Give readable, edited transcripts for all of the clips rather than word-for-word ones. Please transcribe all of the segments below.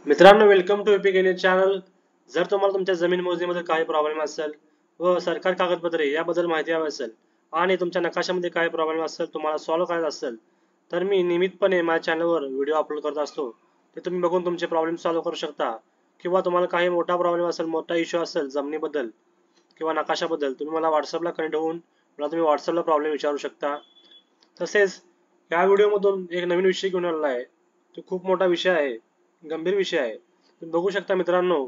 मित्रांनो, welcome to epic N channel. जर तुम्हाला तुमच्या जमीन मोजणीमध्ये काही प्रॉब्लेम असेल व सरकारी कागदपत्रे याबद्दल माहिती हवी असेल आणि तुमच्या नकाशामध्ये काही प्रॉब्लेम असेल तुम्हाला सॉल्व्ह करायचा असेल तर मी नियमितपणे माझ्या चॅनलवर व्हिडिओ अपलोड करत असतो. ते तुम्ही बघून तुमचे प्रॉब्लेम सॉल्व्ह करू शकता. किंवा तुम्हाला काही मोठा प्रॉब्लेम असेल, मोठा इश्यू असेल जमिनीबद्दल किंवा नकाशाबद्दल, तुम्ही मला व्हॉट्सअपला कनेक्ट होऊन मला तुम्ही व्हॉट्सअपला प्रॉब्लेम विचारू शकता. तसेच या व्हिडिओमधून एक नवीन विषय घेऊन आलेला आहे. तो खूप मोठा विषय आहे, गंभीर विषय आहे. तुम्ही बघू शकता मित्रांनो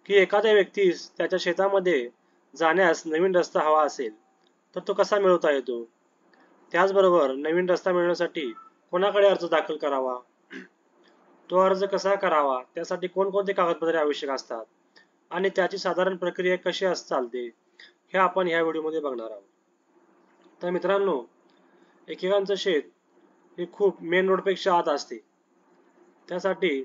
की एखाद्या व्यक्तीस त्याच्या शेतामध्ये जाण्यास नवीन रस्ता हवा असेल तर तो कसा मिळवता येतो. त्याचबरोबर नवीन रस्ता मिळवण्यासाठी कोणाकडे अर्ज दाखल करावा, तो अर्ज कसा करावा, त्यासाठी कोणकोणते कागदपत्रे आवश्यक असतात आणि त्याची साधारण प्रक्रिया कशी चालते हे आपण ह्या व्हिडिओमध्ये बघणार आहोत. तर मित्रांनो, एकेकांचं शेत हे खूप मेन रोडपेक्षा आत असते. त्यासाठी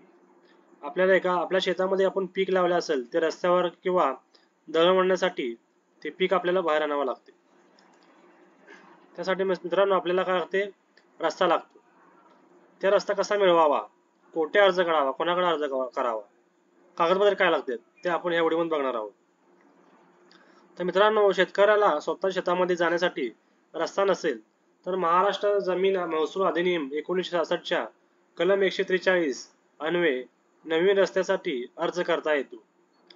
आपल्याला आपल्या शेतामध्ये आपण पीक लावले असेल ते रस्त्यावर किंवा दळण आणण्यासाठी ते पीक आपल्याला बाहेर आणावं लागते. त्यासाठी मित्रांनो आपल्याला काय लागते, रस्ता लागतो. त्या रस्ता कसा मिळवावा, कोठे अर्ज करावा, कोणाकडे अर्ज करावा, कागदपत्रे काय लागतात ते आपण या व्हिडिओमध्ये बघणार आहोत. तर मित्रांनो, शेतकऱ्याला स्वतः शेतामध्ये जाण्यासाठी रस्ता नसेल तर महाराष्ट्र जमीन महसूल अधिनियम 1966च्या कलम 143 अन्वये नवीन रस्त्यासाठी अर्ज करता येतो.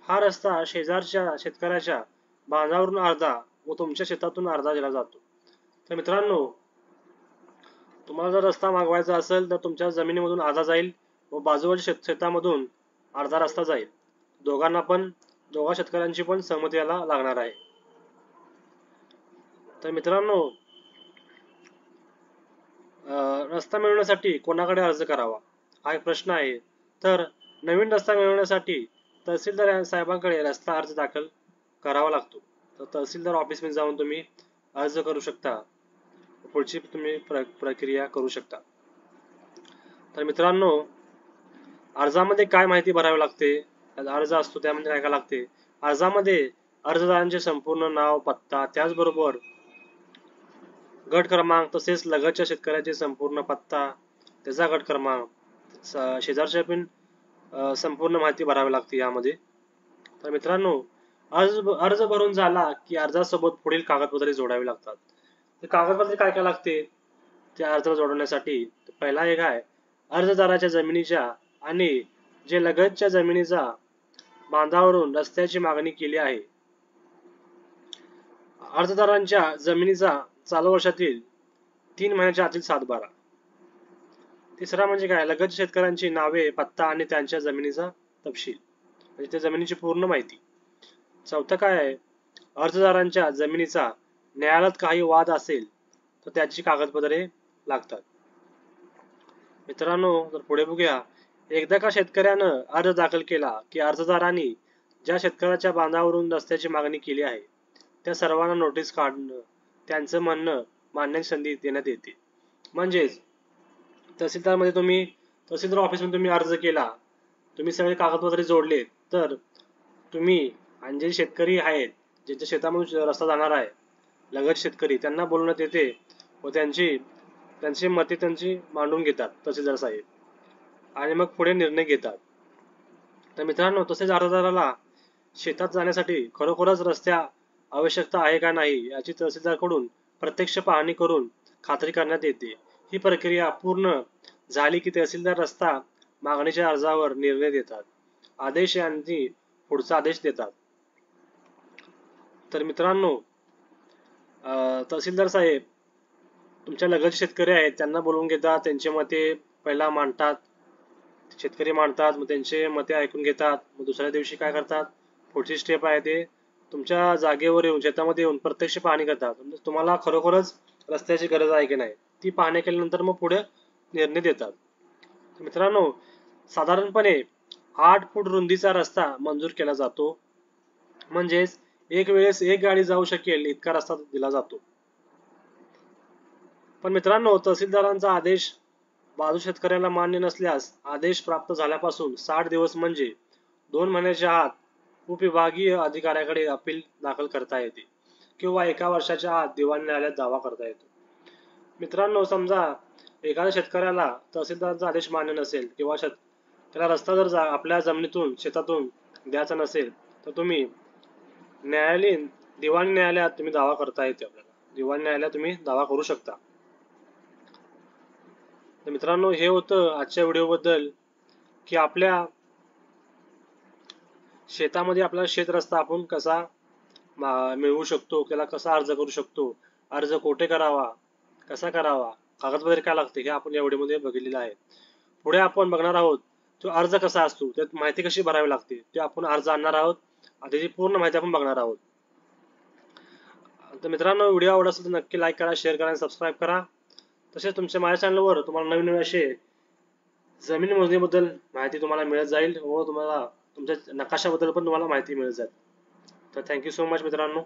हा रस्ता शेजारच्या शेतकऱ्याच्या बांधावरून अर्धा व तुमच्या शेतातून अर्धा दिला जातो. तर मित्रांनो, तुम्हाला जर रस्ता मागवायचा असेल तर तुमच्या जमिनीमधून अर्धा जाईल व बाजूच्या शेतामधून अर्धा रस्ता जाईल. दोघा शेतकऱ्यांची पण सहमती याला लागणार आहे. तर मित्रांनो, रस्ता मिळवण्यासाठी कोणाकडे अर्ज करावा हा एक प्रश्न आहे. तर नवीन रस्ता मिळवण्यासाठी तहसीलदार साहेबांकडे रस्ता अर्ज दाखल करावा लागतो. तर तहसीलदार ऑफिसमध्ये जाऊन तुम्ही अर्ज करू शकता, पुढची तुम्ही प्रक्रिया करू शकता. तर मित्रांनो, अर्जामध्ये काय माहिती भरावी लागते, अर्ज असतो त्यामध्ये काय काय लागते. अर्जामध्ये अर्जदारांचे संपूर्ण नाव, पत्ता, त्याचबरोबर गट क्रमांक, तसेच लगतच्या शेतकऱ्याचे संपूर्ण पत्ता, त्याचा गट क्रमांक, शेजारच्या पण संपूर्ण माहिती भरावी लागते यामध्ये. तर मित्रांनो, अर्ज भरून झाला की अर्जासोबत पुढील कागदपत्रे जोडावी लागतात. ते कागदपत्रे काय काय लागते त्या अर्ज जोडण्यासाठी, पहिला एक आहे अर्जदाराच्या जमिनीच्या आणि जे लगतच्या जमिनीचा बांधावरून रस्त्याची मागणी केली आहे, अर्जदारांच्या जमिनीचा चालू वर्षातील 3 महिन्याच्या आतील सातबारा. तिसरा म्हणजे काय, लगत शेतकऱ्यांची नावे, पत्ता आणि त्यांच्या जमिनीचा तपशील, म्हणजे त्या जमिनीची पूर्ण माहिती. चौथा काय आहे, अर्जदारांच्या जमिनीचा न्यायालयात काही वाद असेल तर त्याची कागदपत्रे लागतात. मित्रांनो, जर पुढे बघूया, एकदा का शेतकऱ्यानं अर्ज दाखल केला की अर्जदारांनी ज्या शेतकऱ्याच्या बांधावरून रस्त्याची मागणी केली आहे त्या सर्वांना नोटीस काढणं, त्यांचं म्हणणं मांडण्याची संधी देण्यात येते. म्हणजेच तहसीलदार ऑफिसमध्ये तुम्ही अर्ज केला, तुम्ही सगळे कागदपत्रे जोडले, तर तुम्ही आणि जे शेतकरी आहेत, ज्यांच्या शेतामधून रस्ता जाणार आहे, लगत शेतकरी, त्यांना बोलवण्यात येते व त्यांची मते त्यांची मांडून घेतात तहसीलदार साहेब आणि मग पुढे निर्णय घेतात. तर मित्रांनो, तसेच अर्जदाराला शेतात जाण्यासाठी खरोखरच रस्त्या आवश्यकता आहे का नाही याची तहसीलदारकडून प्रत्यक्ष पाहणी करून खात्री करण्यात येते. ही प्रक्रिया पूर्ण झाली की तहसीलदार रस्ता मागणीच्या अर्जावर निर्णय देतात, आदेश आणि पुढचा आदेश देतात. तर मित्रांनो, तहसीलदार साहेब तुमच्या लगत शेतकरी आहेत त्यांना बोलवून घेतात, त्यांचे मते पहिला मांडतात, शेतकरी मांडतात, मग त्यांचे मते ऐकून घेतात. मग दुसऱ्या दिवशी काय करतात, पुढची स्टेप आहे ते तुमच्या जागेवर येऊन, शेतामध्ये येऊन प्रत्यक्ष पाहणी करतात. म्हणजे तुम्हाला खरोखरच रस्त्याची गरज आहे की नाही ती पाहणी केल्यानंतर मग पुढे निर्णय देतात. मित्रांनो, साधारणपणे 8 फूट रुंदीचा रस्ता मंजूर केला जातो. म्हणजेच एक वेळेस एक गाडी जाऊ शकेल इतका रस्ता दिला जातो. पण मित्रांनो, तहसीलदारांचा आदेश बाजू शेतकऱ्याला मान्य नसल्यास आदेश प्राप्त झाल्यापासून 60 दिवस म्हणजे 2 महिन्याच्या आत उपविभागीय अधिकाऱ्याकडे अपील दाखल करता येते किंवा 1 वर्षाच्या आत दिवाणी न्यायालयात दावा करता येतो. मित्रांनो, समजा एखाद्या शेतकऱ्याला तहसीलदारांचा आदेश मान्य नसेल किंवा त्याला रस्ता जर आपल्या जमिनीतून शेतातून द्यायचा नसेल तर तुम्ही न्यायालयीन दिवाणी न्यायालयात तुम्ही दावा करता येते आपल्याला. दिवाणी न्यायालयात तुम्ही दावा करू शकता. तर मित्रांनो, हे होतं आजच्या व्हिडिओ बद्दल की आपल्या शेतामध्ये आपला शेत रस्ता आपण कसा मिळवू शकतो, त्याला कसा अर्ज करू शकतो, अर्ज कोठे करावा, कसा करावा, कागदपत्रे काय लागते, हे आपण या व्हिडिओमध्ये बघितलेलं आहे. पुढे आपण बघणार आहोत तो अर्ज कसा असतो, त्यात माहिती कशी भरावी लागते, ते आपण अर्ज आणणार आहोत. त्याची पूर्ण माहिती आपण बघणार आहोत. तर मित्रांनो, व्हिडिओ आवडला असेल तर नक्की लाईक करा, शेअर करा आणि सबस्क्राईब करा. तसेच तुमच्या माझ्या चॅनलवर तुम्हाला नवीन नवीन असे जमीन मोजणीबद्दल माहिती तुम्हाला मिळत जाईल व तुम्हाला तुमच्या नकाशाबद्दल पण तुम्हाला माहिती मिळत जाईल. तर थँक्यू सो मच मित्रांनो.